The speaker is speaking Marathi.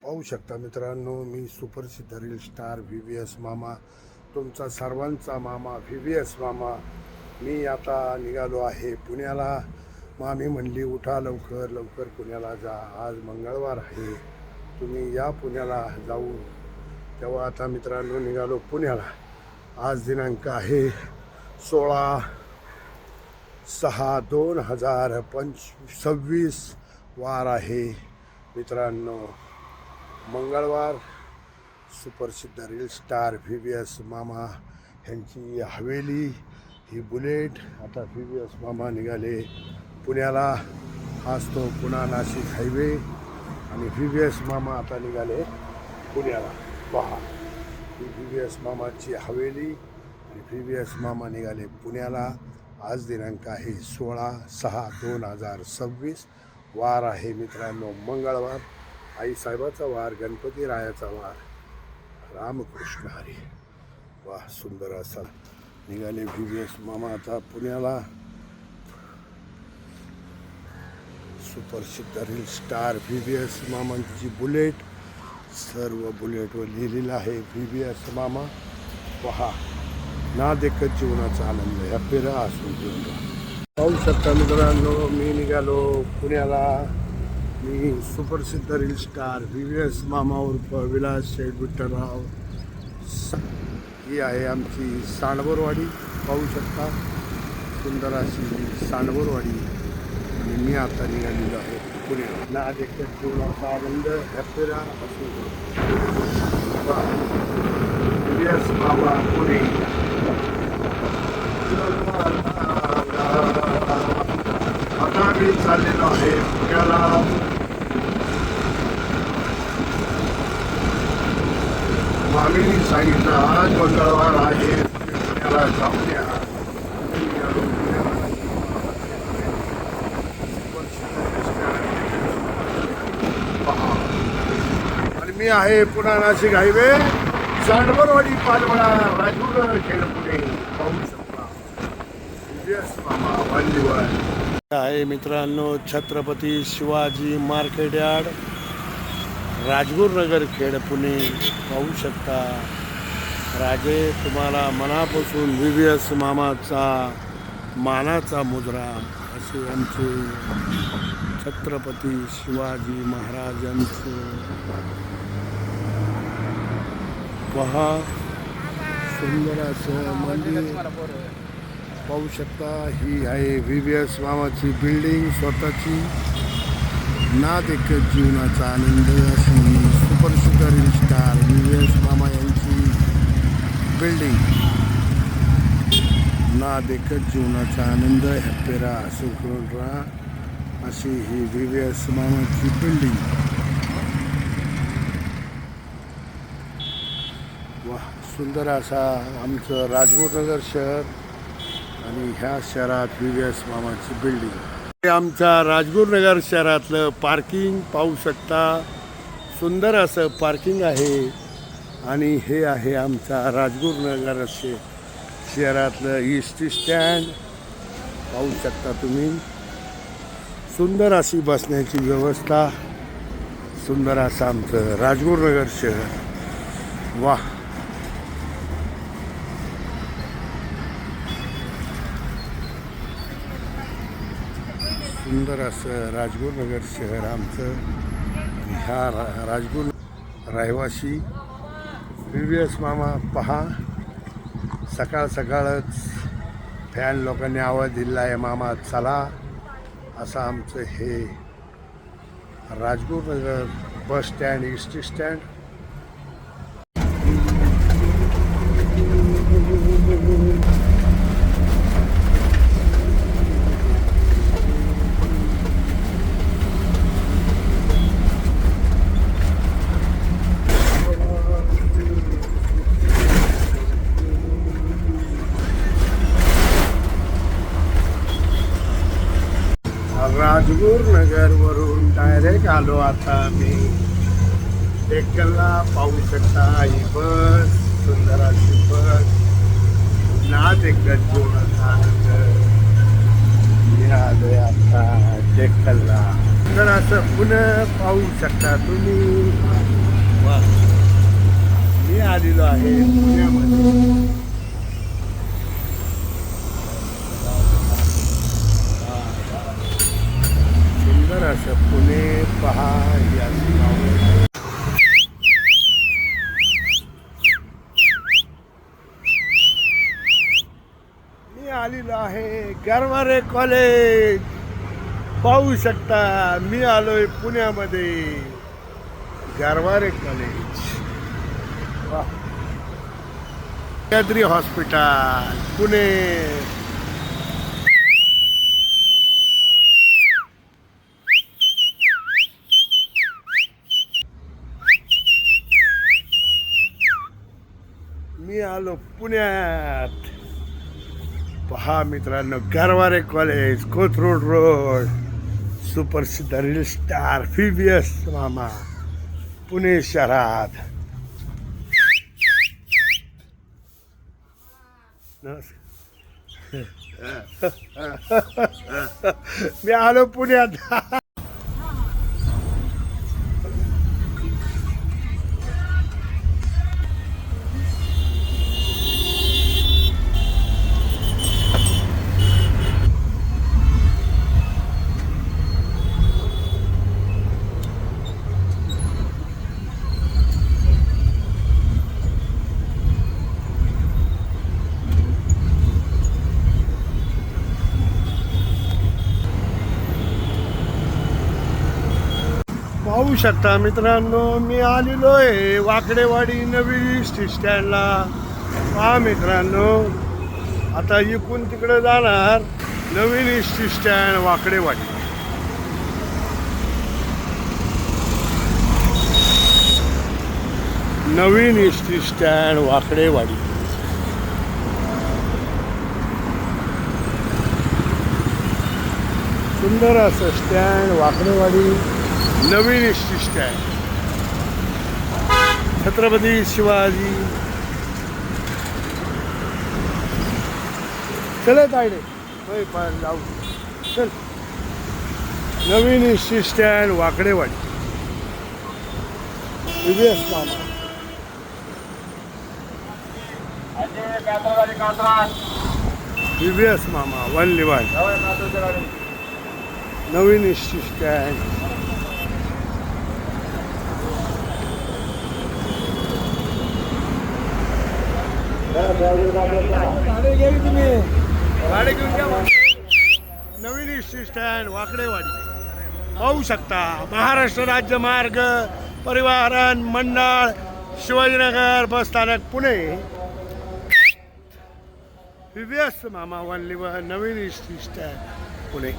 पाहू शकता मित्रांनो, मी सुप्रसिद्ध रील स्टार VVS मामा, तुमचा सर्वांचा मामा VVS मामा. मी आता निघालो आहे पुण्याला. मामी म्हणली उठा लवकर लवकर पुण्याला जा, आज मंगळवार आहे, तुम्ही या पुण्याला जाऊ. तेव्हा आता मित्रांनो निघालो पुण्याला. आज दिनांक आहे 16/6/2026, वार आहे मित्रांनो मंगळवार. सुप्रसिद्ध रील स्टार VVS मामा ह्यांची हवेली ही बुलेट. आता VVS मामा निघाले पुण्याला. आज तो पुणा नाशिक हायवे आणि VVS मामा आता निघाले पुण्याला. पहा ही VVS मामाची हवेली आणि VVS मामा निघाले पुण्याला. आज दिनांक आहे 16/6/2026, वार आहे मित्रांनो मंगळवार. आईसाहेबाचा वार, गणपती रायाचा वार, रामकृष्ण हरी. वाह, सुंदर असा निघाले VVS मामा आता पुण्याला. सुप्रसिद्ध रील स्टार VVS मामांची बुलेट, सर्व बुलेटवर लिहिलेलं आहे VVS मामा. पहा, ना देखत जीवनाचा आनंद ह्या पेरा असून घेऊन पाहू शकता मित्रांनो. मी निघालो पुण्याला. मी सुप्रसिद्ध रील स्टार VVS मामा उर्फ विलास शेठ विठ्ठलराव. ही आहे आमची सांडवरवाडी, पाहू शकता सुंदर अशी सांडवरवाडी. आणि मी आता निघालेलो आहे पुण्याला. ना देखत जीवनाचा आनंद ह्या पेरा असून VVS मामा पुणे. आता मी चाललेलो आहे पुण्याला. मामीने सांगितलं आज मंगळवार आहे, पुण्याला जाऊया. आणि मी आहे पुणा नाशिक हायवे, सांडवरवाडी, पालवडा, राजूर, खेड, पुणे. पाहू शकता VVS मामा वांडीवर आहे मित्रांनो. Chhatrapati Shivaji market yard, Rajgurunagar, Khed, Pune. पाहू शकता राजे, तुम्हाला मनापासून VVS मामाचा मानाचा मुद्रा. असे आमचे छत्रपती शिवाजी महाराजांचे. पहा, सुंदर असं मंदिर पाहू शकता. ही आहे VVS मामाची बिल्डिंग स्वतःची. ना देखत जीवनाचा आनंद अशी सुप्रसिद्ध रील स्टार VVS मामा यांची बिल्डिंग. ना देखत जीवनाचा आनंद हॅपेरा असं करून राहा, अशी ही VVS मामाची बिल्डिंग. वाह, सुंदर असा आमचं राजगुरुनगर शहर आणि ह्या शहरात VVS मामाची बिल्डिंग. आमच्या राजगुरुनगर शहरातलं पार्किंग पाहू शकता. सुंदर असं पार्किंग आहे. आणि हे आहे आमचा राजगुरुनगर शहरातलं EST स्टँड. पाहू शकता तुम्ही. सुंदर अशी बसण्याची व्यवस्था. सुंदर असं आमचं राजगुरुनगर शहर. वाह, सुंदर असं राजगुरुनगर शहर आमचं. ह्या राजगुर रहिवासी VVS मामा. पहा, सकाळ सकाळच फॅन लोकांनी आवाज दिला आहे, मामा चला. असं आमचं हे Rajgurunagar bus stand, EST stand. Rajgurunagar वरून डायरेक्ट आलो आता मी डेक्कनला. पाहू शकता ही बस, सुंदर अशी बस. ना देखत जीवनाचा आनंद. मी आलोय आता डेक्कनला. तर असं पुन्हा पाहू शकता तुम्ही. आलेलो आहे पुण्यामध्ये. सुंदर असं पुणे पहा या गावावर. मी आलेलो आहे गरवारे कॉलेज. पाहू शकता मी आलोय पुण्यामध्ये गरवारे कॉलेज. सह्याद्री हॉस्पिटल पुणे. मी आलो पुण्यात. पहा मित्रांनो गरवारे कॉलेज, कोथरूड रोड, सुप्रसिद्ध रील स्टार VVS मामा पुणे शहरात. मी आलो पुण्यात. पाहू शकता मित्रांनो मी आलेलो आहे वाकडेवाडी नवीन स्टँडला. पहा मित्रांनो आता इकडून तिकडे जाणार नवीन स्टँड वाकडेवाडी. नवीन स्टँड वाकडेवाडी. सुंदर असं स्टँड वाकडेवाडी नवीन स्टँड. छत्रपती शिवाजी. चल तायडे जाऊ चल. नवीन स्टँड वाकडेवाडी VVS मामा. VVS मामा 1 नवीन स्टँड. भाडे घेऊन घ्या. नवीन स्टँड वाकडेवाडी. पाहू शकता महाराष्ट्र राज्य मार्ग परिवहन मंडळ शिवाजीनगर बसस्थानक पुणे. VVS मामा 1 नवीन स्टँड पुणे.